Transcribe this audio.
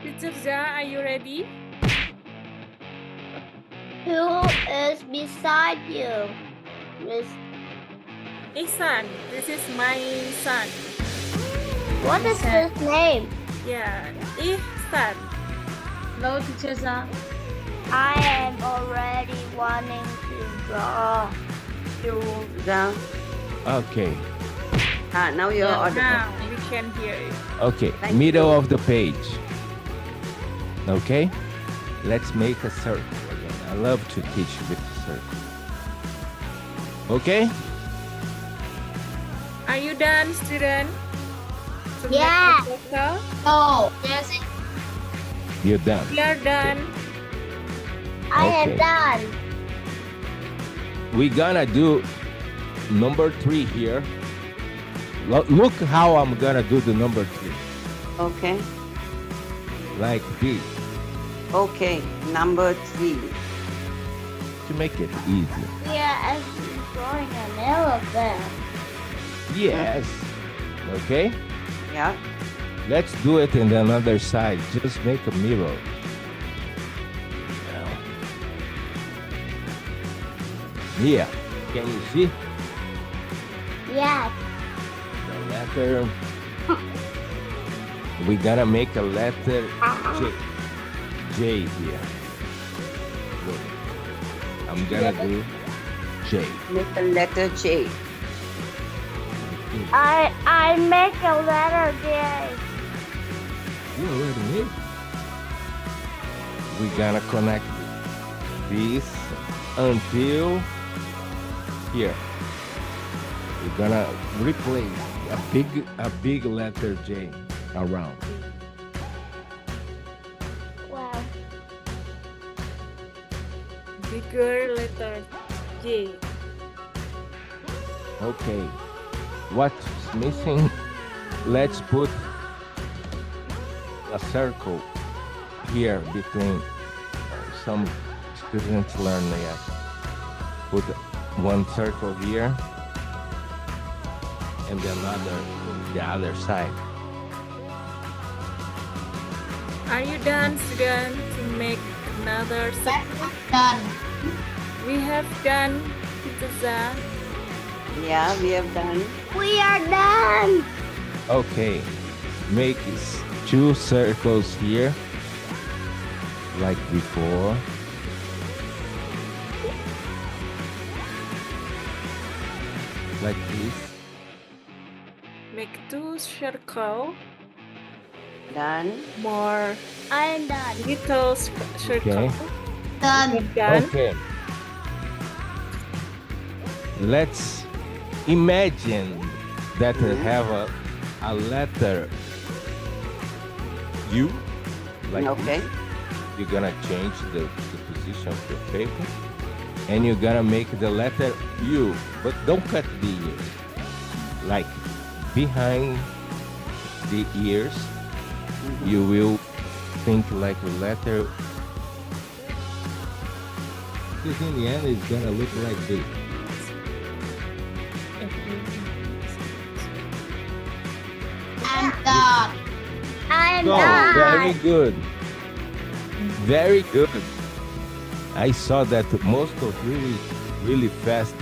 Teacher Zah, are you ready? Who is beside you? Miss, Ihsan. This is my son. what is his name? Yeah, Ihsan. Hello, Teacher Zah. I am already wanting to draw. You, Zah. Okay. Now you're audible. Now we can hear you. Okay. Thank Middle you. of the page. Okay. Let's make a circle again. I love to teach with circle. Okay. Are you done, student? To make Yeah. the circle? Oh, yes. You're done. We are done. I am Okay. done. We're gonna do number 3 here. Look how I'm gonna do the number 3. Okay. Like this Okay. Number 3. to make it easy. Yeah, as drawing an elephant. Yes. Okay. Yeah. Let's do it in another side. Just make a mirror. Now. Here. Can you see Yes. the letter? We're gonna make a letter J. J here. Look. I'm gonna do J. Make the letter J. I make a letter J. You already made. We're gonna connect this until here. We're gonna replace a big letter J around. Wow. Bigger letter J. Okay. What's missing? Let's put a circle here between some students learn. Yes. Put one circle here and another the other side. Are you done, student, to make another circle? Done. We have done, Teacher Zah. Yeah, we have done. We are done. Okay. Make 2 circles here like before. Like this. Make 2 circle, Done. more I am done. little circle. Okay. Done. Done. Okay. Let's imagine that we have a letter U. Like Okay. this. You're gonna change the position of your paper. And you're gonna make the letter U. But don't cut the ears. Like behind the ears, you will think like a letter. Because in the end, it's gonna look like this. I'm done. I am So, very done. good. Very good. I saw that most of you is really fast